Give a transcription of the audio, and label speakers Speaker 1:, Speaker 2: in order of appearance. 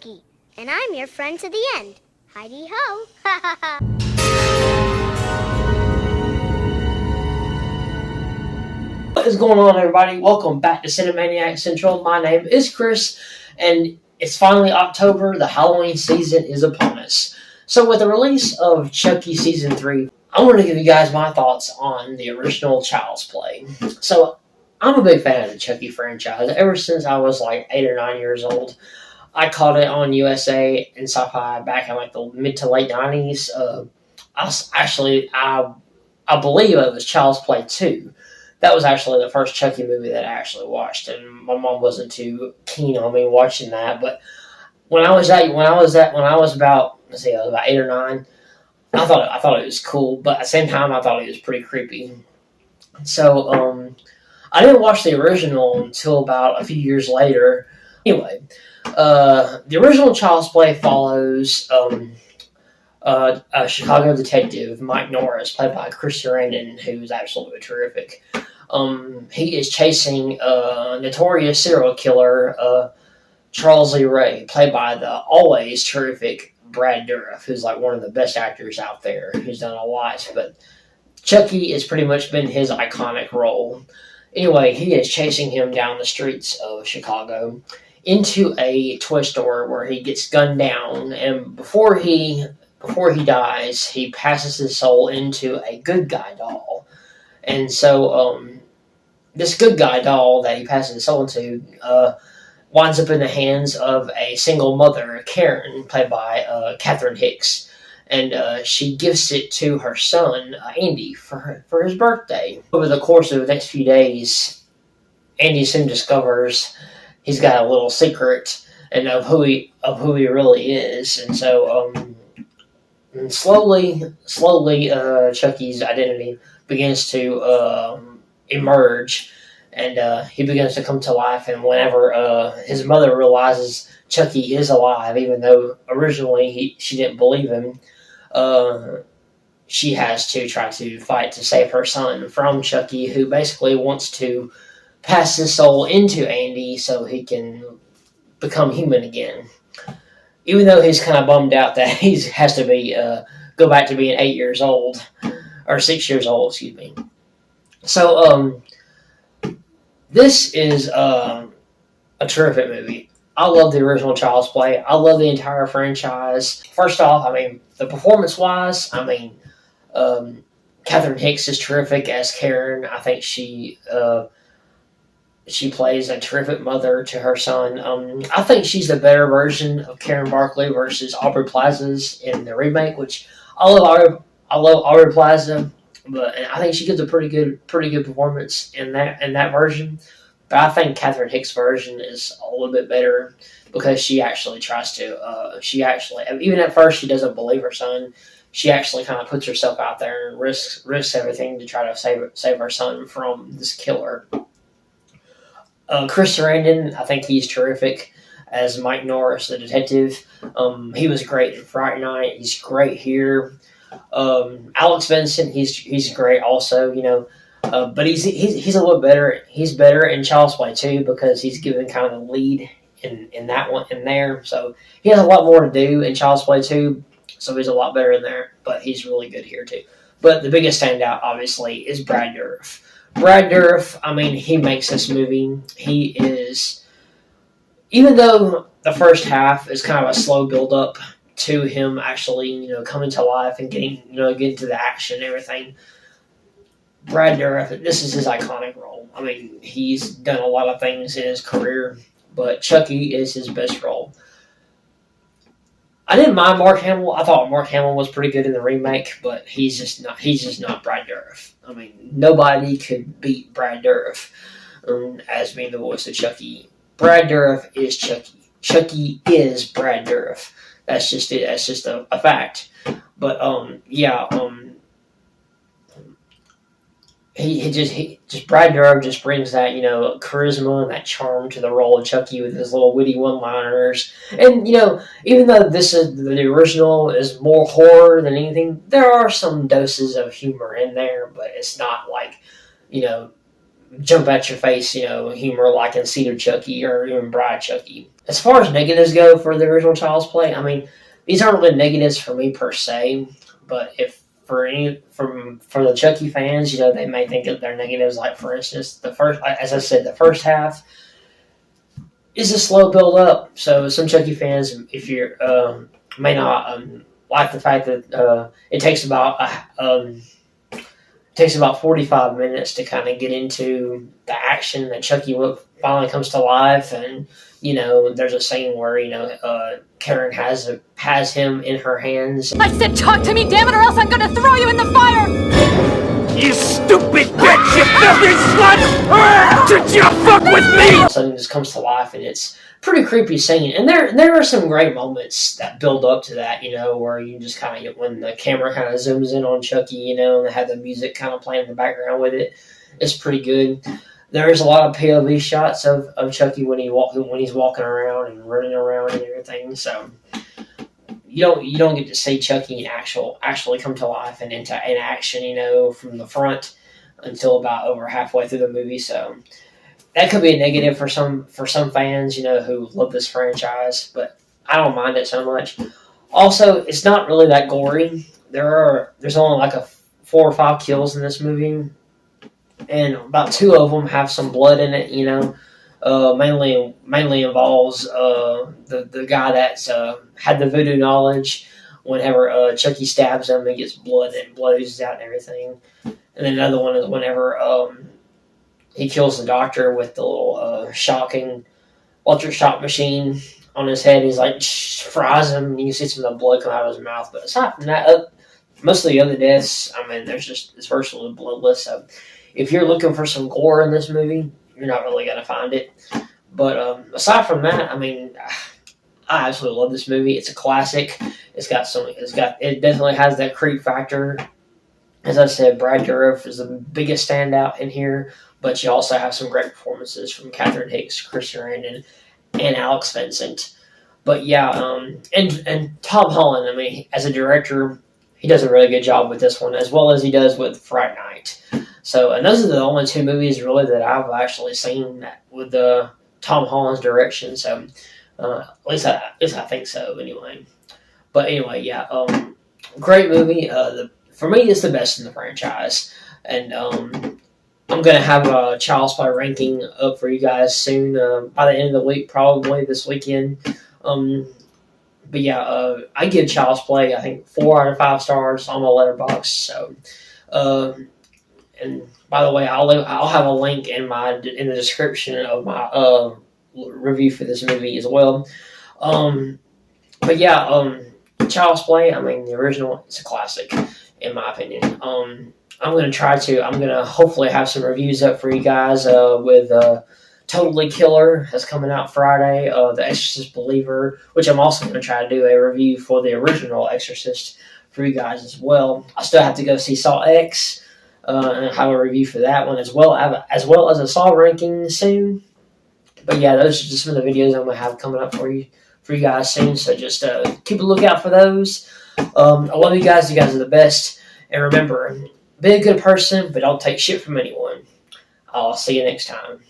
Speaker 1: Chucky, and I'm your friend to the end. Heidi-ho! Ha ha ha!
Speaker 2: What is going on, everybody? Welcome back to Cinemaniac Central. My name is Chris, and it's finally October. The Halloween season is upon us. So with the release of Chucky Season 3, I want to give you guys my thoughts on the original Child's Play. So I'm a big fan of the Chucky franchise. Ever since I was like 8 or 9 years old, I caught it on USA and Sci-Fi back in like the mid to late 90s. I believe it was Child's Play 2. That was actually the first Chucky movie that I actually watched, and my mom wasn't too keen on me watching that. But when I was about, I was about 8 or 9, I thought it was cool, but at the same time, I thought it was pretty creepy. So I didn't watch the original until about a few years later. Anyway, the original Child's Play follows a Chicago detective, Mike Norris, played by Chris Sarandon, who's absolutely terrific. He is chasing a notorious serial killer, Charles Lee Ray, played by the always terrific Brad Dourif, who's like one of the best actors out there, who's done a lot. But Chucky has pretty much been his iconic role. Anyway, he is chasing him down the streets of Chicago into a toy store where he gets gunned down, and before he dies, he passes his soul into a good guy doll. And so this good guy doll that he passes his soul into winds up in the hands of a single mother, Karen, played by Catherine Hicks. And she gifts it to her son, Andy, for his birthday. Over the course of the next few days, Andy soon discovers he's got a little secret and of who he really is. And so slowly, Chucky's identity begins to emerge, and he begins to come to life. And whenever his mother realizes Chucky is alive, even though originally she didn't believe him, she has to try to fight to save her son from Chucky, who basically wants to pass his soul into Andy so he can become human again. Even though he's kind of bummed out that he has to be go back to being 8 years old, or 6 years old, excuse me. So this is a terrific movie. I love the original Child's Play. I love the entire franchise. First off, I mean, the performance-wise, Catherine Hicks is terrific as Karen. I think she plays a terrific mother to her son. I think she's the better version of Karen Barkley versus Aubrey Plaza's in the remake, which I love Aubrey Plaza, but I think she gives a pretty good performance in that version. But I think Catherine Hicks' version is a little bit better because she actually tries to. Even at first, she doesn't believe her son. She actually kind of puts herself out there and risks everything to try to save her son from this killer. Chris Sarandon, I think he's terrific as Mike Norris, the detective. He was great in Fright Night. He's great here. Alex Vincent, he's great also, you know. But he's a little better. He's better in Child's Play 2 because he's given kind of the lead in that one in there. So he has a lot more to do in Child's Play 2. So he's a lot better in there. But he's really good here too. But the biggest standout, obviously, is Brad Dourif. Brad Dourif, I mean, he makes this movie. He is, even though the first half is kind of a slow build up to him actually, you know, coming to life and getting to the action and everything. Brad Dourif, this is his iconic role. I mean, he's done a lot of things in his career, but Chucky is his best role. I didn't mind Mark Hamill. I thought Mark Hamill was pretty good in the remake, but he's just not Brad Dourif. I mean, nobody could beat Brad Dourif as being the voice of Chucky. Brad Dourif is Chucky. Chucky is Brad Dourif. That's just it. That's just a fact. But he Brad Dourif just brings that, you know, charisma and that charm to the role of Chucky with his little witty one-liners. And, you know, even though the original is more horror than anything, there are some doses of humor in there, but it's not like, you know, jump at your face, humor like in Cedar Chucky or even Bride Chucky. As far as negatives go for the original Child's Play, I mean, these aren't really negatives for me per se, but if for the Chucky fans, they may think that they're negatives. Like for instance, as I said, the first half is a slow build up. So some Chucky fans, if you may not like the fact that it takes about 45 minutes to kind of get into the action that Chucky finally comes to life, and there's a scene where Karen has him in her hands.
Speaker 3: I said talk to me, damn it, or else I'm gonna throw you in the fire!
Speaker 4: You stupid bitch, you filthy slut! Did you fuck with me?
Speaker 2: All of a sudden, it just comes to life, and it's pretty creepy scene. And there are some great moments that build up to that, where you just kind of, when the camera kind of zooms in on Chucky, and they have the music kind of playing in the background with it. It's pretty good. There's a lot of POV shots of Chucky when he's walking around and running around and everything. So you don't get to see Chucky actually come to life and in action, from the front until about over halfway through the movie. So that could be a negative for some fans, who love this franchise, but I don't mind it so much. Also, it's not really that gory. There's only like 4 or 5 kills in this movie, and about 2 of them have some blood in it. Mainly involves the guy that's had the voodoo knowledge. Whenever Chucky stabs him, he gets blood and blood oozes out and everything. And then another one is whenever he kills the doctor with the little shocking electric shock machine on his head. He's like fries him, and you can see some of the blood come out of his mouth. But aside from that, most of the other deaths, I mean, it's virtually bloodless. So if you're looking for some gore in this movie, you're not really gonna find it. But aside from that, I mean, I absolutely love this movie. It's a classic. It definitely has that creep factor. As I said, Brad Dourif is the biggest standout in here, but you also have some great performances from Catherine Hicks, Chris Sarandon, and Alex Vincent. But yeah, and Tom Holland, I mean, as a director, he does a really good job with this one, as well as he does with Fright Night. So, and those are the only 2 movies really that I've actually seen with Tom Holland's direction. So, at least I think so. Anyway, but anyway, yeah, great movie. For me, it's the best in the franchise, and I'm gonna have a Child's Play ranking up for you guys soon. By the end of the week, probably this weekend. But yeah, I give Child's Play, I think, 4 out of 5 stars on my Letterboxd. So, and by the way, I'll have a link in the description of my review for this movie as well. But yeah, Child's Play, I mean, the original, it's a classic in my opinion. I'm gonna hopefully have some reviews up for you guys with Totally Killer that's coming out Friday, The Exorcist Believer, which I'm also going to try to do a review for the original Exorcist for you guys as well. I still have to go see Saw X and have a review for that one as well as a Saw ranking soon. But yeah, those are just some of the videos I'm going to have coming up for you guys soon, so just keep a lookout for those. I love you guys. You guys are the best. And remember, be a good person, but don't take shit from anyone. I'll see you next time.